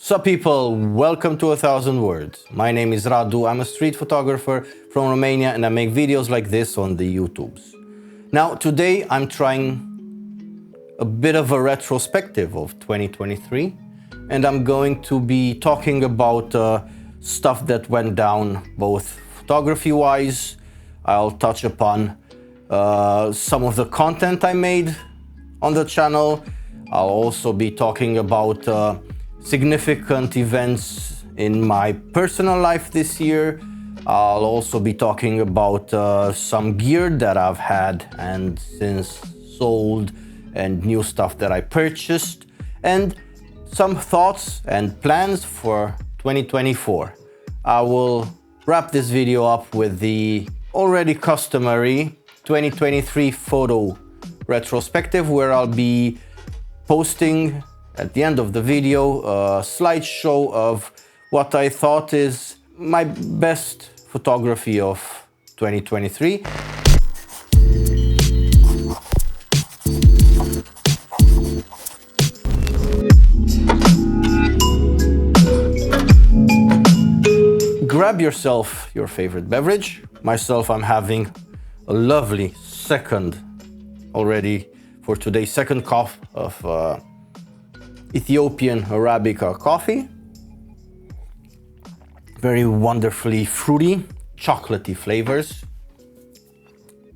Sup people, welcome to 1000 Words. My name is Radu, I'm a street photographer from Romania and I make videos like this on the YouTubes. Now today I'm trying a bit of a retrospective of 2023 and I'm going to be talking about stuff that went down both photography-wise. I'll touch upon some of the content I made on the channel. I'll also be talking about significant events in my personal life this year. I'll also be talking about some gear that I've had and since sold and new stuff that I purchased and some thoughts and plans for 2024. I will wrap this video up with the already customary 2023 photo retrospective where I'll be posting at the end of the video a slideshow of what I thought is my best photography of 2023. Grab yourself your favorite beverage. Myself, I'm having a lovely second already for today's second cup of Ethiopian Arabica coffee. Very wonderfully fruity, chocolatey flavors.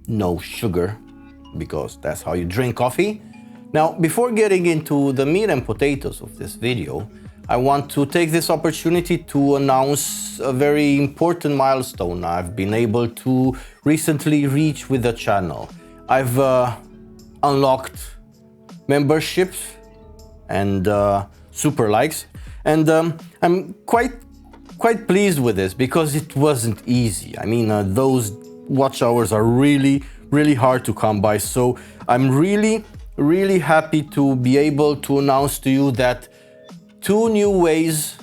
No sugar, because that's how you drink coffee. Now, before getting into the meat and potatoes of this video, I want to take this opportunity to announce a very important milestone I've been able to recently reach with the channel. I've unlocked memberships and super likes, and I'm quite pleased with this because it wasn't easy. I mean, those watch hours are really hard to come by, so I'm really happy to be able to announce to you that 2 new ways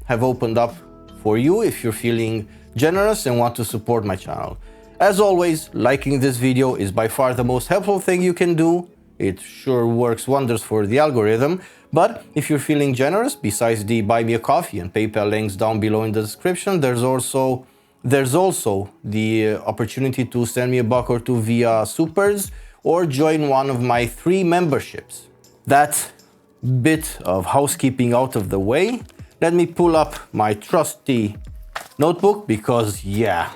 have opened up for you if you're feeling generous and want to support my channel. As always, liking this video is by far the most helpful thing you can do. It sure works wonders for the algorithm, but if you're feeling generous, besides the buy me a coffee and PayPal links down below in the description, there's also the opportunity to send me $1 or $2 via supers or join one of my 3 memberships. That bit of housekeeping out of the way, let me pull up my trusty notebook because yeah,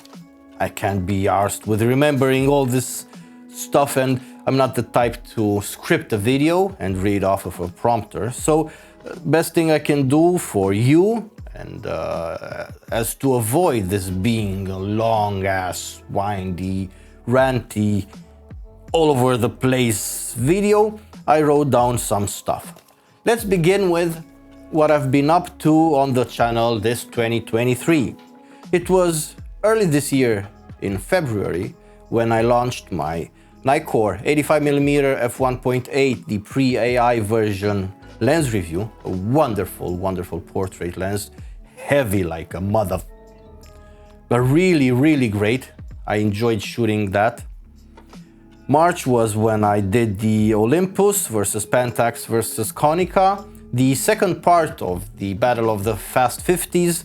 I can't be arsed with remembering all this stuff and I'm not the type to script a video and read off of a prompter. So best thing I can do for you and as to avoid this being a long ass, windy, ranty, all over the place video, I wrote down some stuff. Let's begin with what I've been up to on the channel this 2023. It was early this year in February when I launched my Nikkor 85mm f1.8, the pre-AI version lens review, a wonderful portrait lens, heavy like a mother, but really great. I enjoyed shooting that. March was when I did the Olympus versus Pentax versus Konica, the second part of the Battle of the Fast 50s,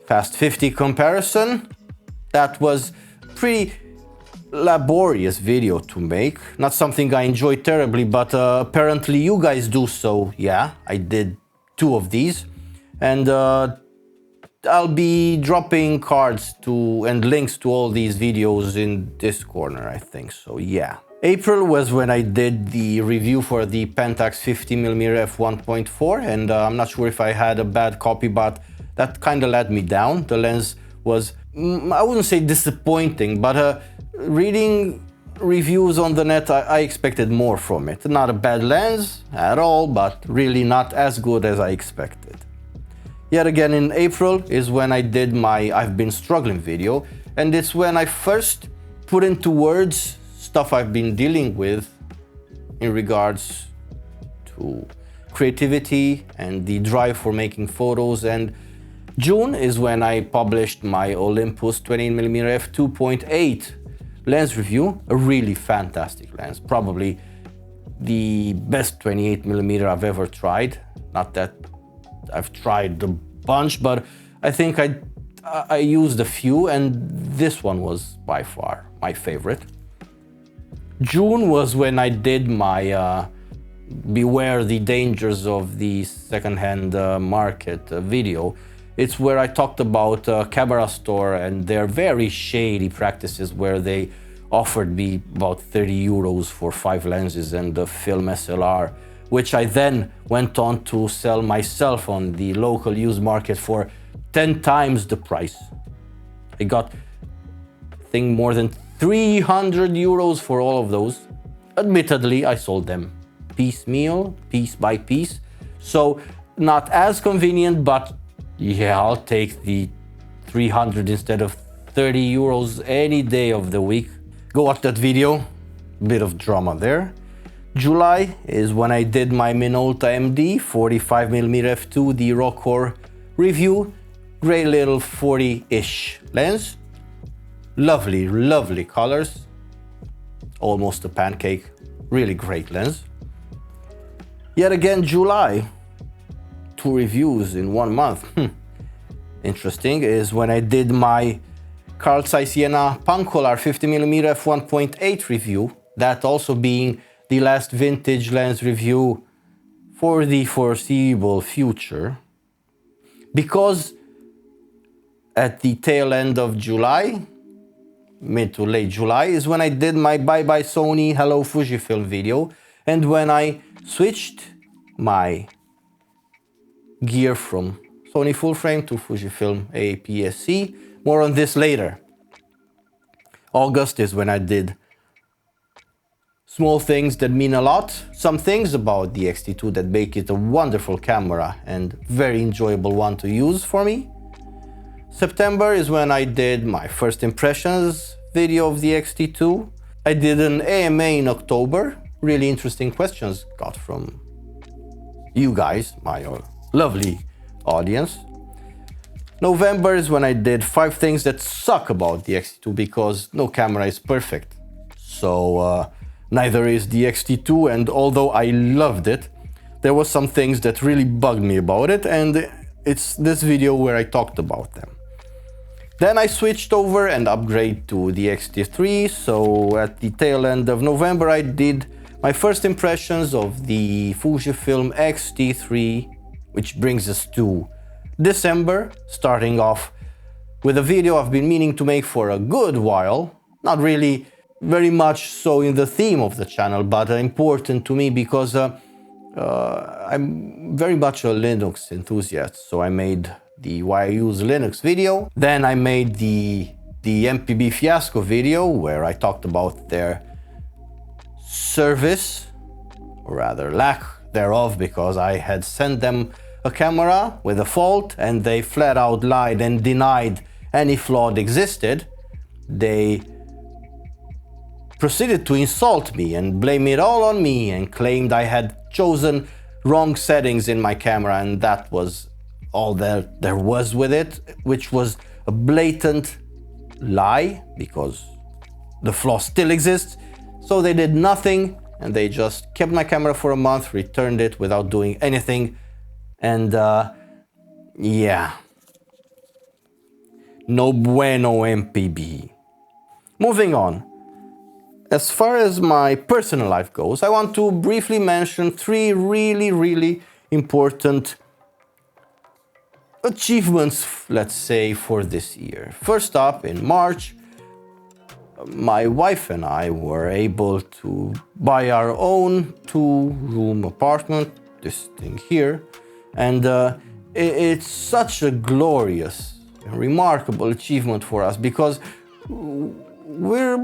Fast 50 comparison. That was pretty laborious video to make, not something I enjoy terribly, but apparently you guys do, so yeah, I did 2 of these, and I'll be dropping cards to and links to all these videos in this corner, I think, so yeah. April was when I did the review for the Pentax 50mm f1.4, and I'm not sure if I had a bad copy, but that kind of let me down. The lens was, I wouldn't say disappointing, but reading reviews on the net, I expected more from it. Not a bad lens at all, but really not as good as I expected. Yet again in April is when I did my I've been struggling video, and it's when I first put into words stuff I've been dealing with in regards to creativity and the drive for making photos. And June is when I published my Olympus 28mm f2.8 lens review, a really fantastic lens, probably the best 28mm I've ever tried. Not that I've tried a bunch, but I think I used a few, and this one was by far my favorite. June was when I did my Beware the Dangers of the Secondhand Market video. It's where I talked about a camera store and their very shady practices, where they offered me about 30 euros for 5 lenses and a film SLR, which I then went on to sell myself on the local used market for 10 times the price. I got, I think, more than 300 euros for all of those. Admittedly, I sold them piecemeal, piece by piece. So not as convenient, but yeah, I'll take the 300 instead of 30 euros any day of the week. Go watch that video, bit of drama there. July is when I did my Minolta MD 45mm f2, the raw core review. Great little 40-ish lens. Lovely, lovely colors. Almost a pancake. Really great lens. Yet again, July. 2 reviews in 1 month. Interesting is when I did my Carl Zeiss Jena Pancolar 50mm f1.8 review. That also being the last vintage lens review for the foreseeable future. Because at the tail end of July, mid to late July, is when I did my Bye Bye Sony Hello Fujifilm video, and when I switched my gear from Sony full frame to Fujifilm APS-C. More on this later. August is when I did small things that mean a lot. Some things about the X-T2 that make it a wonderful camera and very enjoyable one to use for me. September is when I did my first impressions video of the X-T2. I did an AMA in October. Really interesting questions got from you guys, my lovely audience. November is when I did 5 things that suck about the X-T2, because no camera is perfect. So neither is the X-T2, and although I loved it, there were some things that really bugged me about it, and it's this video where I talked about them. Then I switched over and upgraded to the X-T3, so at the tail end of November I did my first impressions of the Fujifilm X-T3, which brings us to December, starting off with a video I've been meaning to make for a good while. Not really very much so in the theme of the channel, but important to me because I'm very much a Linux enthusiast, so I made the Why I Use Linux video. Then I made the MPB Fiasco video, where I talked about their service, or rather lack thereof, because I had sent them a camera with a fault and they flat out lied and denied any flaw existed. They proceeded to insult me and blame it all on me and claimed I had chosen wrong settings in my camera, and that was all there was with it, which was a blatant lie because the flaw still exists. So they did nothing and they just kept my camera for a month, returned it without doing anything, and yeah, no bueno MPB. Moving on. As far as my personal life goes, I want to briefly mention 3 really important achievements, let's say, for this year. First up, in March, my wife and I were able to buy our own 2-room apartment, this thing here, and it's such a glorious and remarkable achievement for us because we're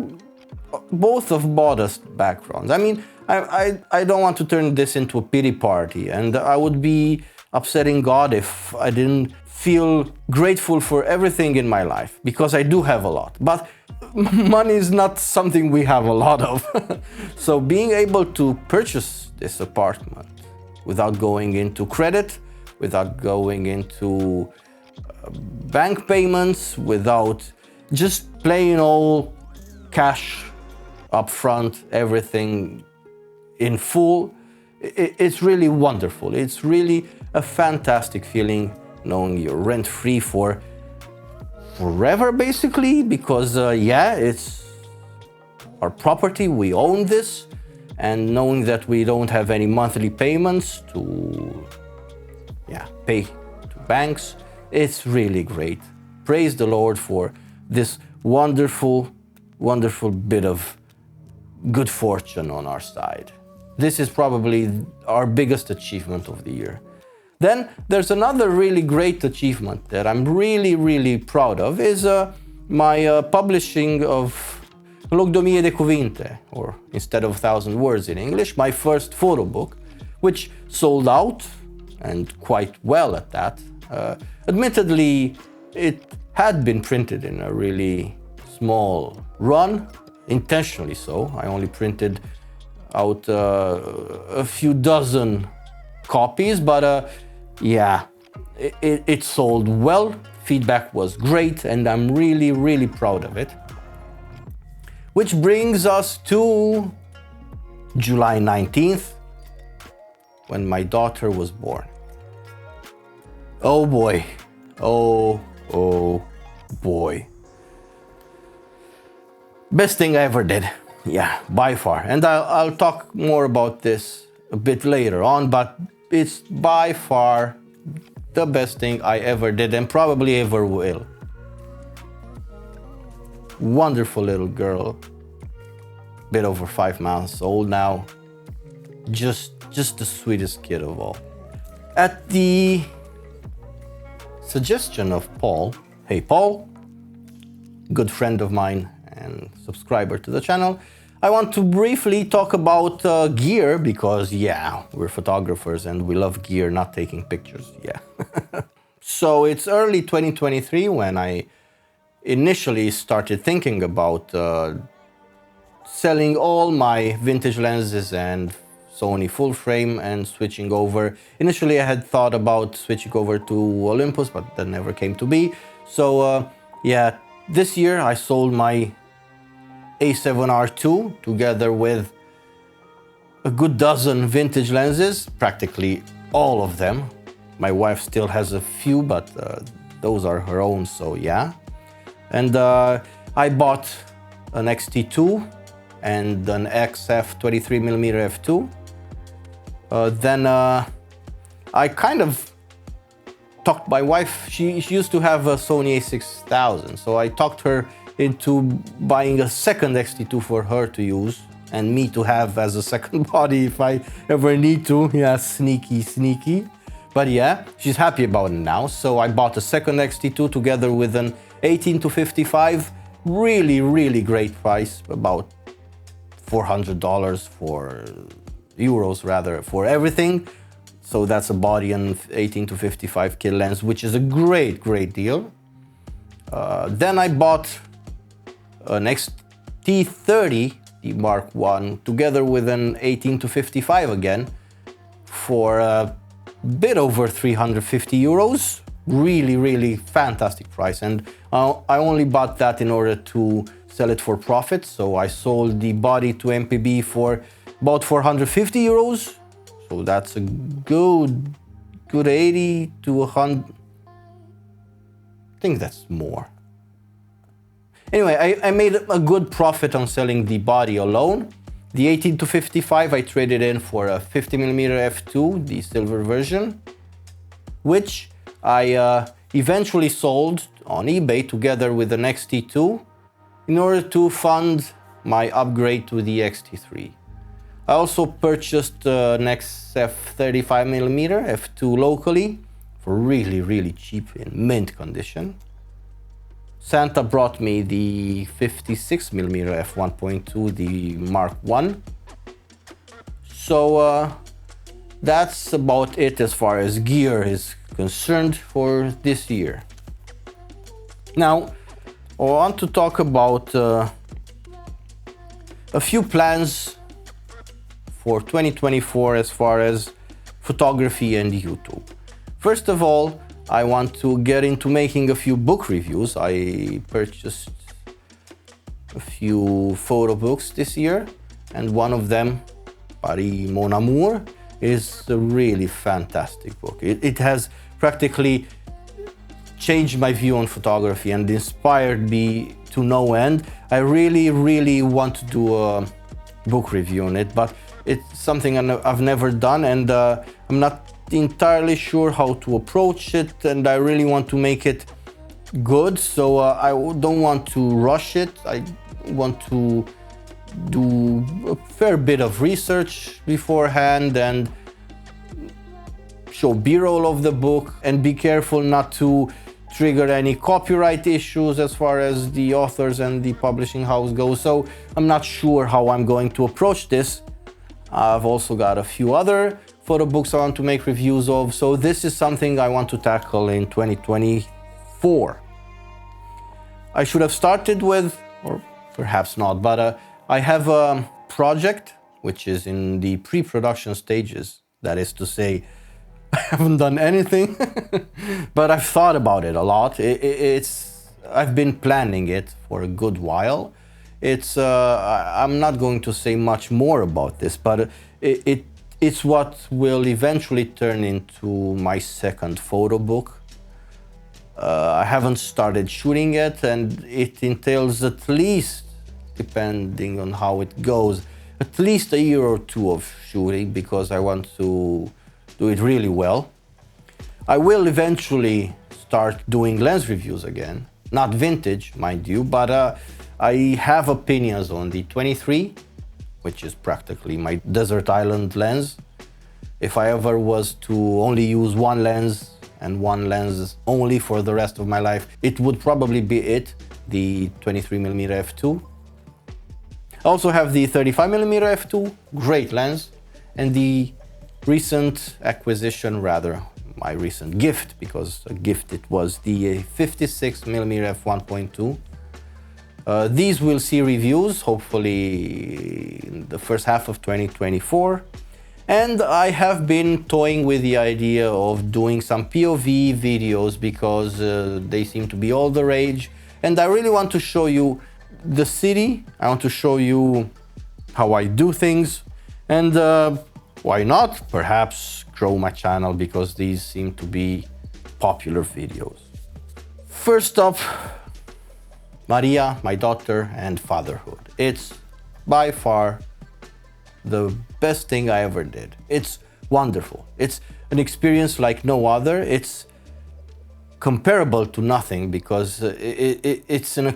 both of modest backgrounds. I mean, I don't want to turn this into a pity party, and I would be upsetting God if I didn't feel grateful for everything in my life, because I do have a lot. But money is not something we have a lot of. So being able to purchase this apartment without going into credit, without going into bank payments, without just plain old cash upfront, everything in full, it's really wonderful. It's really a fantastic feeling knowing you're rent-free for forever, basically, because yeah, it's our property, we own this, and knowing that we don't have any monthly payments to pay to banks, it's really great. Praise the Lord for this wonderful, wonderful bit of good fortune on our side. This is probably our biggest achievement of the year. Then there's another really great achievement that I'm really, really proud of, is my publishing of Logdomie de Cuvinte, or instead of 1,000 words in English, my first photo book, which sold out, and quite well at that. Admittedly, it had been printed in a really small run, intentionally so. I only printed out a few dozen copies, but yeah, it sold well, feedback was great, and I'm really, really proud of it. Which brings us to July 19th, when my daughter was born. Oh boy, oh boy. Best thing I ever did, yeah, by far. And I'll talk more about this a bit later on, but it's by far the best thing I ever did and probably ever will. Wonderful little girl, bit over 5 months old now, just the sweetest kid of all. At the suggestion of Paul, hey Paul, good friend of mine and subscriber to the channel, I want to briefly talk about gear, because yeah, we're photographers and we love gear, not taking pictures, yeah. So it's early 2023 when I initially started thinking about selling all my vintage lenses and Sony full frame and switching over. Initially I had thought about switching over to Olympus, but that never came to be. So yeah, this year I sold my A7R II together with a good dozen vintage lenses, practically all of them. My wife still has a few, but those are her own, so yeah. And I bought an X-T2 and an XF 23mm f2. Then I kind of talked my wife, she used to have a Sony a6000, so I talked her into buying a second X-T2 for her to use and me to have as a second body if I ever need to. Yeah, sneaky. But yeah, she's happy about it now. So I bought a second X-T2 together with an 18-55, really great price, about $400 for euros rather, for everything. So that's a body and 18-55 kit lens, which is a great deal. Then I bought an X-T30, the Mark I, together with an 18-55 again, for a bit over 350 euros. Really fantastic price. And I only bought that in order to sell it for profit. So I sold the body to MPB for about 450 euros. So that's a good 80 to 100. I think that's more. Anyway, I made a good profit on selling the body alone. The 18-55 I traded in for a 50mm f2, the silver version, which I eventually sold on eBay together with an X-T2 in order to fund my upgrade to the X-T3. I also purchased an XF 35mm f2 locally for really cheap in mint condition. Santa brought me the 56mm f1.2, the Mark I. So that's about it as far as gear is concerned for this year. Now, I want to talk about a few plans for 2024 as far as photography and YouTube. First of all, I want to get into making a few book reviews. I purchased a few photo books this year, and one of them, Paris Mon Amour, is a really fantastic book. It has practically changed my view on photography and inspired me to no end. I really want to do a book review on it, but it's something I've never done, and I'm not entirely sure how to approach it, and I really want to make it good, so I don't want to rush it. I want to do a fair bit of research beforehand and show B-roll of the book, and be careful not to trigger any copyright issues as far as the authors and the publishing house goes. So I'm not sure how I'm going to approach this. I've also got a few other photo books I want to make reviews of, so this is something I want to tackle in 2024. I should have started with, or perhaps not, but I have a project which is in the pre-production stages. That is to say, I haven't done anything, but I've thought about it a lot. I've been planning it for a good while. I'm not going to say much more about this, but it's what will eventually turn into my second photo book. I haven't started shooting it, and it entails at least, depending on how it goes, at least a year or two of shooting, because I want to do it really well. I will eventually start doing lens reviews again. Not vintage, mind you, but I have opinions on the 23, which is practically my desert island lens. If I ever was to only use one lens and one lens only for the rest of my life, it would probably be it, the 23mm f2. I also have the 35mm f2, great lens, and the recent acquisition, rather my recent gift, because a gift it was, the 56mm f1.2. These will see reviews hopefully in the first half of 2024, and I have been toying with the idea of doing some POV videos because they seem to be all the rage, and I really want to show you the city. I want to show you how I do things, and why not perhaps grow my channel, because these seem to be popular videos. First up, Maria, my daughter, and fatherhood. It's by far the best thing I ever did. It's wonderful. It's an experience like no other. It's comparable to nothing, because it's in a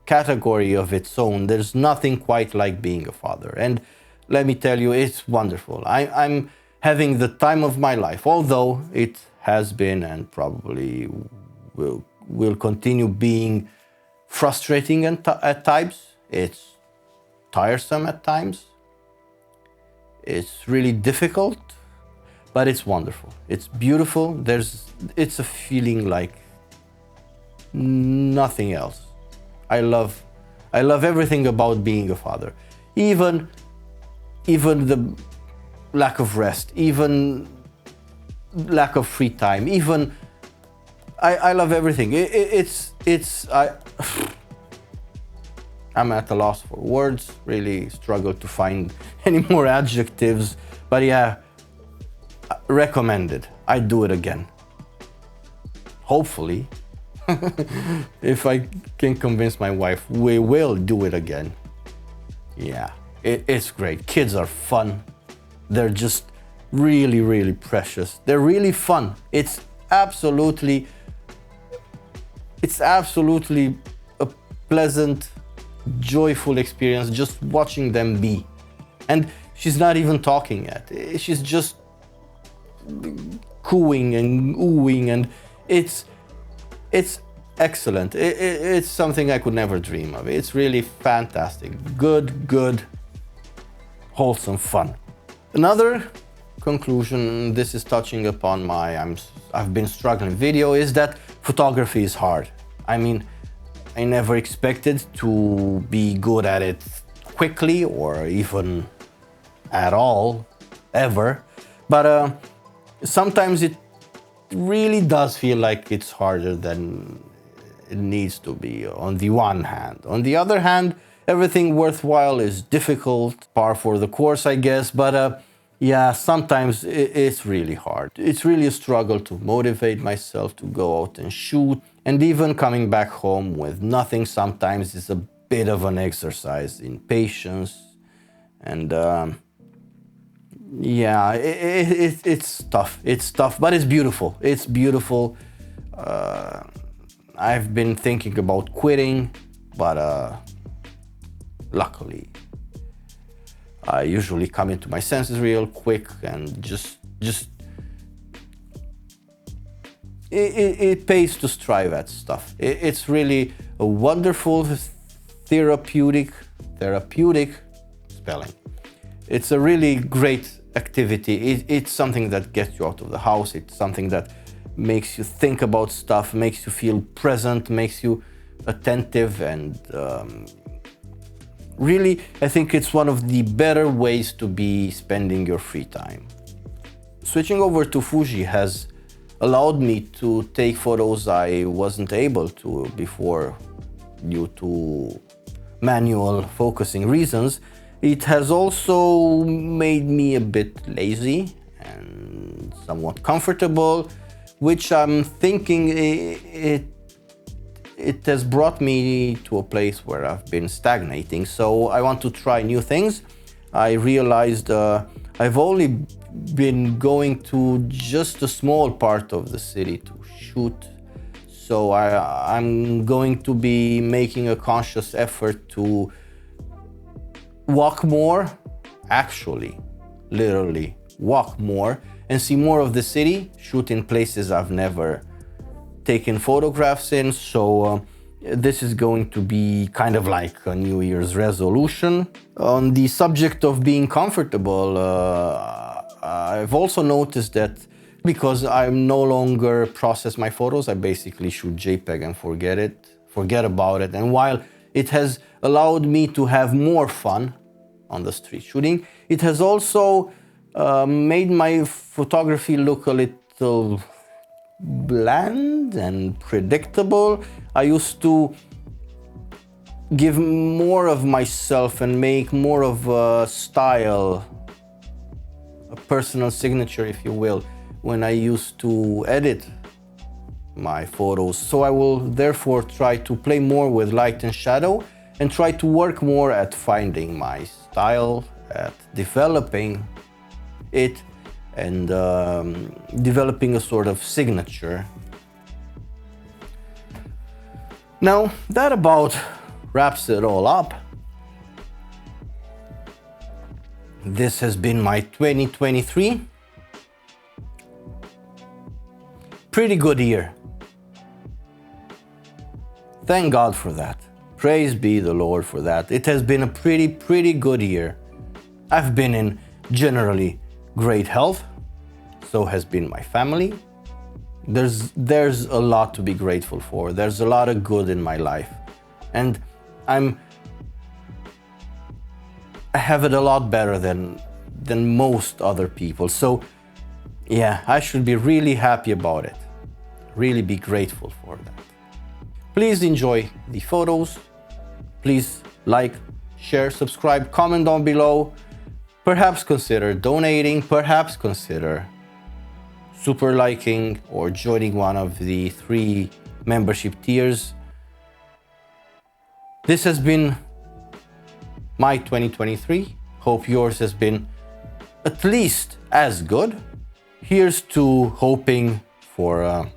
category of its own. There's nothing quite like being a father. And let me tell you, it's wonderful. I'm having the time of my life, although it has been and probably will continue being frustrating at times. It's tiresome at times. It's really difficult, but it's wonderful. It's beautiful. It's a feeling like nothing else. I love everything about being a father. Even the lack of rest, even lack of free time, even I love everything. I'm at a loss for words, really struggle to find any more adjectives, but yeah, recommended. I'd do it again. Hopefully, if I can convince my wife, we will do it again. Yeah, it's great. Kids are fun. They're just really precious. They're really fun. It's absolutely a pleasant, joyful experience just watching them be. And she's not even talking yet. She's just cooing and oohing, and it's excellent. It's something I could never dream of. It's really fantastic. Good, wholesome fun. Another conclusion, this is touching upon my I've been struggling video, is that photography is hard. I mean, I never expected to be good at it quickly or even at all, ever. But sometimes it really does feel like it's harder than it needs to be, on the one hand. On the other hand, everything worthwhile is difficult, par for the course, I guess. But Yeah, sometimes it's really hard. It's really a struggle to motivate myself to go out and shoot. And even coming back home with nothing sometimes is a bit of an exercise in patience. And yeah, it's tough. It's tough, but it's beautiful. It's beautiful. I've been thinking about quitting, but luckily, I usually come into my senses real quick and just it pays to strive at stuff. It's really a wonderful therapeutic spelling. It's a really great activity. It's something that gets you out of the house. It's something that makes you think about stuff, makes you feel present, makes you attentive, and really, I think it's one of the better ways to be spending your free time. Switching over to Fuji has allowed me to take photos I wasn't able to before due to manual focusing reasons. It has also made me a bit lazy and somewhat comfortable, which I'm thinking it has brought me to a place where I've been stagnating. So I want to try new things. I realized I've only been going to just a small part of the city to shoot. So I'm going to be making a conscious effort to walk more, actually, literally walk more and see more of the city, shoot in places I've never taken photographs in. So this is going to be kind of like a New Year's resolution. On the subject of being comfortable, I've also noticed that because I no longer process my photos, I basically shoot JPEG and forget about it. And while it has allowed me to have more fun on the street shooting, it has also made my photography look a little bland and predictable. I used to give more of myself and make more of a style, a personal signature, if you will, when I used to edit my photos. So I will therefore try to play more with light and shadow and try to work more at finding my style, at developing it, and developing a sort of signature. Now, that about wraps it all up. This has been my 2023. Pretty good year. Thank God for that. Praise be the Lord for that. It has been a pretty good year. I've been in generally great health. So has been my family. There's a lot to be grateful for. There's a lot of good in my life. And I have it a lot better than most other people. So yeah, I should be really happy about it. Really be grateful for that. Please enjoy the photos. Please like, share, subscribe, comment down below. Perhaps consider donating, perhaps consider super liking or joining one of the 3 membership tiers. This has been my 2023. Hope yours has been at least as good. Here's to hoping for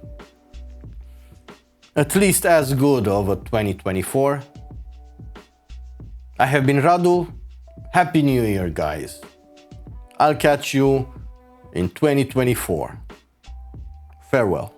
at least as good of a 2024. I have been Radu. Happy New Year, guys. I'll catch you in 2024. Farewell.